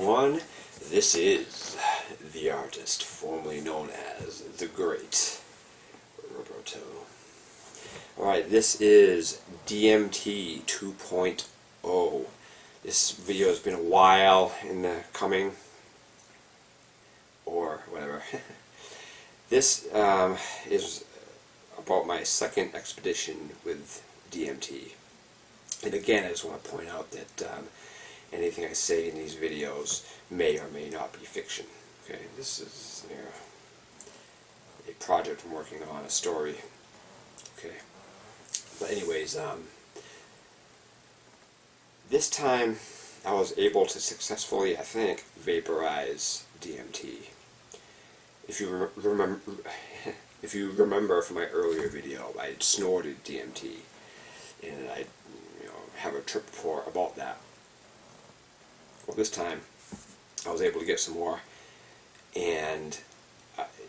everyone. This is the artist formerly known as the Great Roberto. Alright, this is DMT 2.0. This video has been a while in the coming, or whatever. This is about my second expedition with DMT. And again, I just want to point out that anything I say in these videos may or may not be fiction. Okay, this is a project I'm working on, a story. Okay, but anyways, this time I was able to successfully, I think, vaporize DMT. If you remember from my earlier video, I had snorted DMT, and I have a trip report about that. Well, this time I was able to get some more, and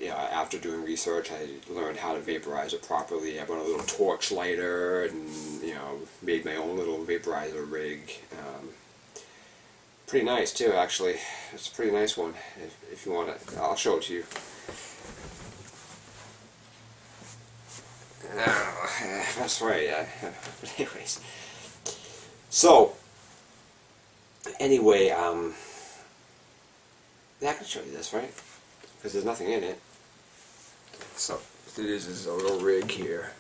after doing research, I learned how to vaporize it properly. I bought a little torch lighter, and made my own little vaporizer rig. Pretty nice too, actually. It's a pretty nice one. If you want it, I'll show it to you. That's right. Yeah. But anyways, so anyway, I can show you this, right? Because there's nothing in it. So what it is a little rig here,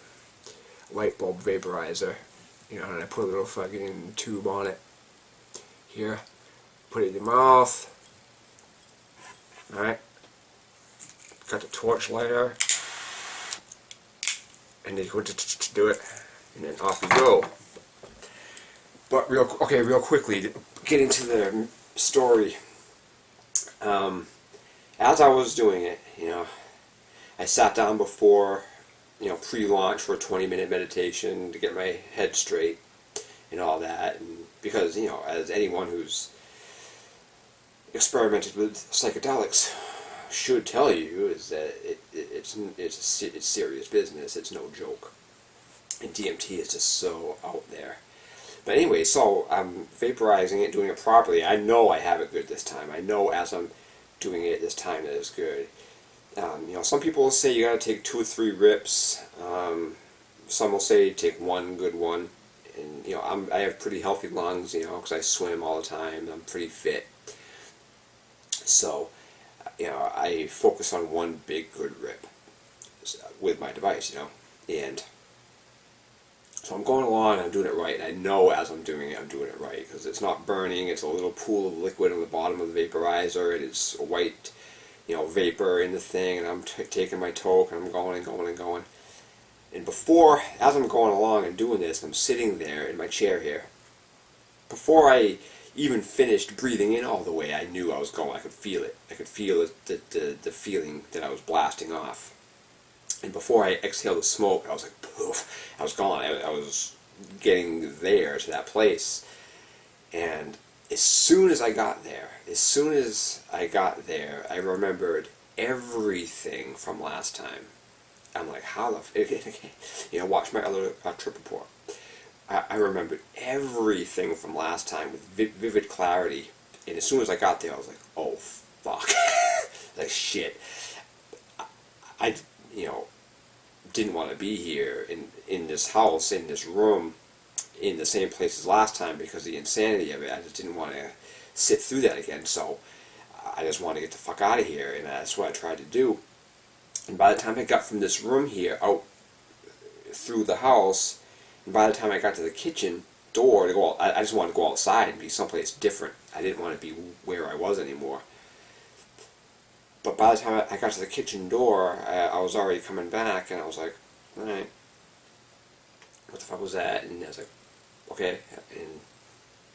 light bulb vaporizer. And I put a little fucking tube on it here. Put it in your mouth. Alright. Got the torch lighter. And then you go to do it. And then off you go. But real quickly, to get into the story. As I was doing it, I sat down before, pre-launch for a 20-minute meditation to get my head straight and all that. And because, as anyone who's experimented with psychedelics should tell you, is that it's serious business. It's no joke. And DMT is just so out there. But anyway, so I'm vaporizing it, doing it properly. I know I have it good this time. I know as I'm doing it this time that it's good. Some people will say you gotta take 2 or 3 rips. Some will say take one good one. And I have pretty healthy lungs, because I swim all the time. I'm pretty fit. So, I focus on one big good rip with my device, and so I'm going along, I'm doing it right, and I know as I'm doing it, I'm doing it right, because it's not burning. It's a little pool of liquid on the bottom of the vaporizer, and it's a white, vapor in the thing, and I'm taking my toke, and I'm going and going and going. And as I'm going along and doing this, I'm sitting there in my chair here. Before I even finished breathing in all the way, I knew I was going. I could feel it. I could feel the feeling that I was blasting off. And before I exhaled the smoke, I was like, poof, I was gone. I was getting there to that place. And as soon as I got there, I remembered everything from last time. I'm like, how the watch my other trip report. I remembered everything from last time with vivid clarity. And as soon as I got there, I was like, oh, fuck. Like, shit. I didn't want to be here in this house, in this room, in the same place as last time because of the insanity of it. I just didn't want to sit through that again, so I just wanted to get the fuck out of here, and that's what I tried to do. And by the time I got from this room here out through the house, and by the time I got to the kitchen door to go out, I just wanted to go outside and be someplace different. I didn't want to be where I was anymore. But by the time I got to the kitchen door, I was already coming back, and I was like, alright, what the fuck was that? And I was like, okay, and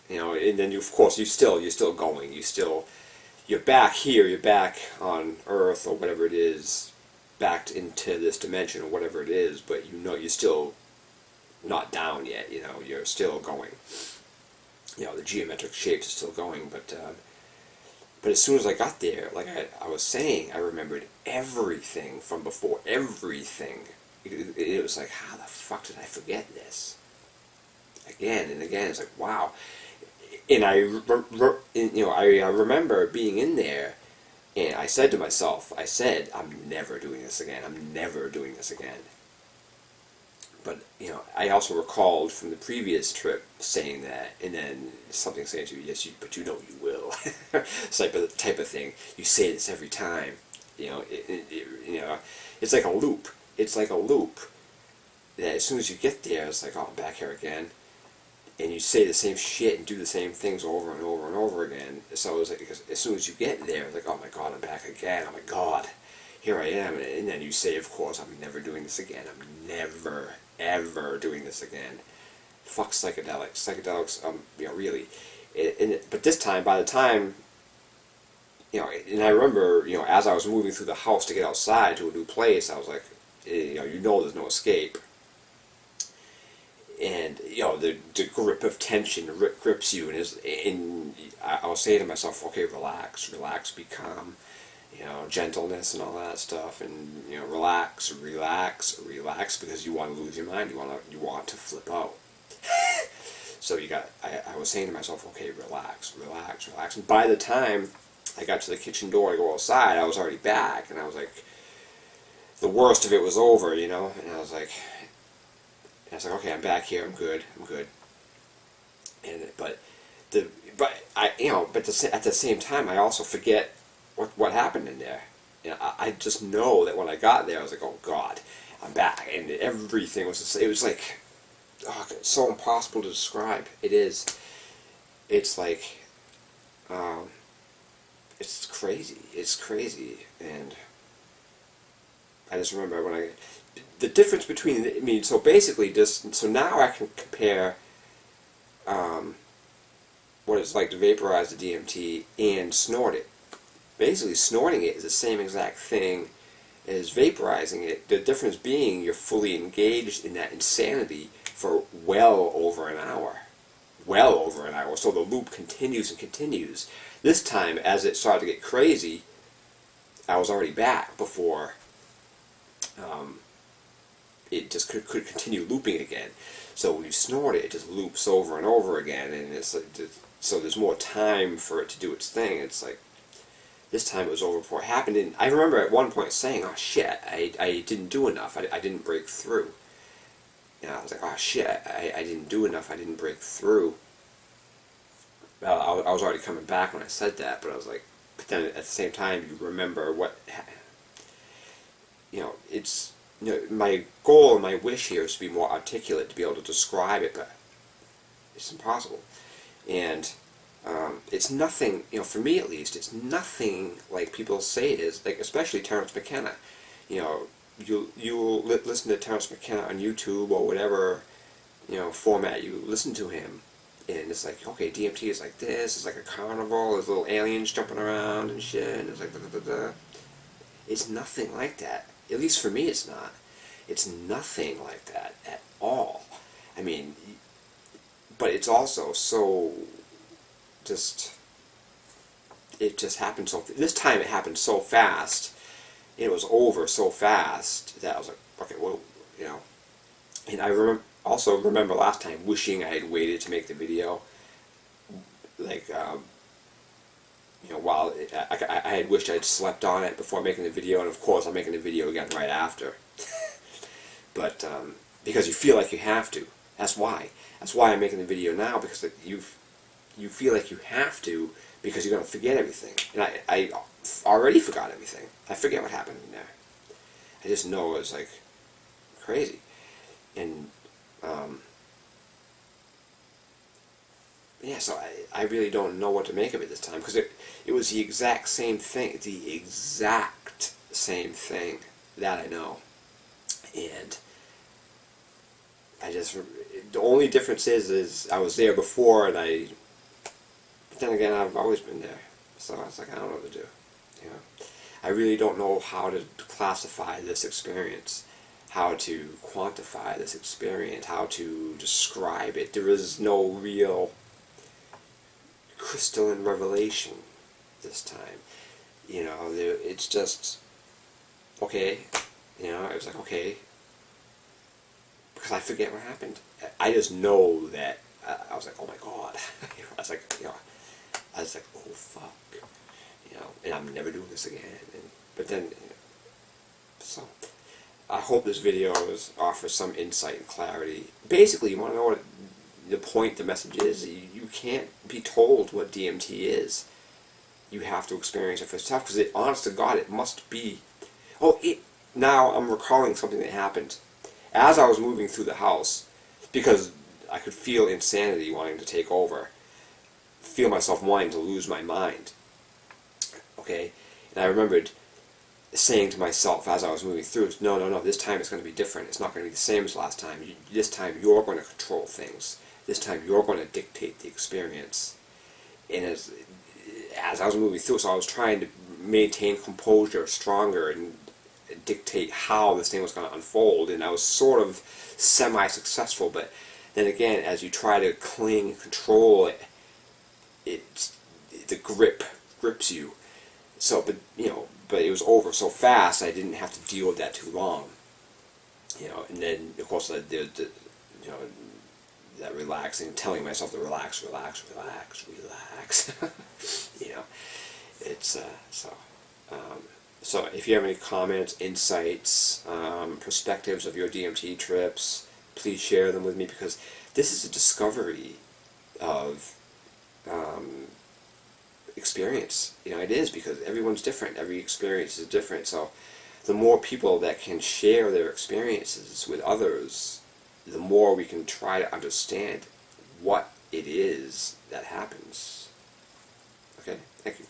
and then of course you're still going, you're back here, you're back on Earth or whatever it is, back into this dimension or whatever it is, but you're still not down yet, you're still going. The geometric shapes are still going, but as soon as I got there, like I was saying, I remembered everything from before, everything. It was like, how the fuck did I forget this? Again and again, it's like, wow. And I remember being in there, and I said to myself, I'm never doing this again. I'm never doing this again. But, I also recalled from the previous trip saying that, and then something saying to you, yes, but you will. It's like the type of thing. You say this every time. It's like a loop. It's like a loop that as soon as you get there, it's like, oh, I'm back here again. And you say the same shit and do the same things over and over and over again. So it was like, as soon as you get there, it's like, oh my God, I'm back again. Oh my God, here I am. And then you say, of course, I'm never doing this again. I'm never, ever doing this again. Fuck psychedelics. Psychedelics, really. But this time, by the time, and I remember, as I was moving through the house to get outside to a new place, I was like, there's no escape. And the grip of tension grips you, and I was saying to myself, okay, relax, be calm, gentleness and all that stuff, and relax, because you want to lose your mind, you want to flip out. So I was saying to myself, okay, relax, and by the time I got to the kitchen door to go outside, I was already back, and I was like, the worst of it was over, and I was like, okay, I'm back here. I'm good. And but at the same time, I also forget what happened in there. I just know that when I got there, I was like, oh God, I'm back, and everything was. It was like, it's so impossible to describe. It is. It's like, it's crazy. It's crazy, and I just remember when the difference between, so basically so now I can compare what it's like to vaporize the DMT and snort it. Basically, snorting it is the same exact thing as vaporizing it. The difference being you're fully engaged in that insanity for well over an hour. So the loop continues and continues. This time, as it started to get crazy, I was already back before it just could continue looping again. So when you snort it, it just loops over and over again, and it's like, so there's more time for it to do its thing. It's like, this time it was over before it happened, and I remember at one point saying, oh shit, I didn't do enough, I didn't break through. I was like, oh shit, I didn't do enough, I didn't break through. Well, I was already coming back when I said that, but I was like, but then at the same time, you remember what, it's, my goal and my wish here is to be more articulate, to be able to describe it, but it's impossible. And it's nothing, for me at least, it's nothing like people say it is, like especially Terence McKenna. You'll listen to Terence McKenna on YouTube or whatever, format you listen to him, and it's like, okay, DMT is like this, it's like a carnival, there's little aliens jumping around and shit, and it's like da da da da. It's nothing like that. At least for me, it's not. It's nothing like that at all. I mean, but it's also so it just happened so, this time it happened so fast, it was over so fast that I was like, okay, well, and I also remember last time wishing I had waited to make the video, like, while I had wished I'd slept on it before making the video, and of course I'm making the video again right after. But because you feel like you have to. That's why I'm making the video now, because you feel like you have to, because you're going to forget everything. And I already forgot everything. I forget what happened in there. I just know it was like crazy. And yeah, so I really don't know what to make of it this time, because it was the exact same thing. The exact same thing that I know. And the only difference is I was there before, and but then again, I've always been there. So I was like, I don't know what to do. I really don't know how to classify this experience, how to quantify this experience, how to describe it. There is no real crystalline revelation this time. It's just, okay, it was like, okay, because I forget what happened. I just know that I was like, oh my God. I was like, I was like, oh fuck, and I'm never doing this again. But then, so I hope this video offers some insight and clarity. Basically, you want to know what the message is. You can't be told what DMT is. You have to experience it for yourself, because honest to God, it must be. Now I'm recalling something that happened as I was moving through the house, because I could feel insanity wanting to take over, feel myself wanting to lose my mind. Okay, and I remembered saying to myself as I was moving through, no, this time it's going to be different. It's not going to be the same as last time. This time you're going to control things. This time you're going to dictate the experience. And as I was moving through, so I was trying to maintain composure stronger and dictate how this thing was going to unfold, and I was sort of semi-successful. But then again, as you try to cling and control it, the grips you. So, but it was over so fast I didn't have to deal with that too long. And then of course that relaxing, telling myself to relax. It's so if you have any comments, insights, perspectives of your DMT trips, please share them with me, because this is a discovery of experience. It is, because everyone's different. Every experience is different. So the more people that can share their experiences with others, the more we can try to understand what it is that happens. Okay? Thank you.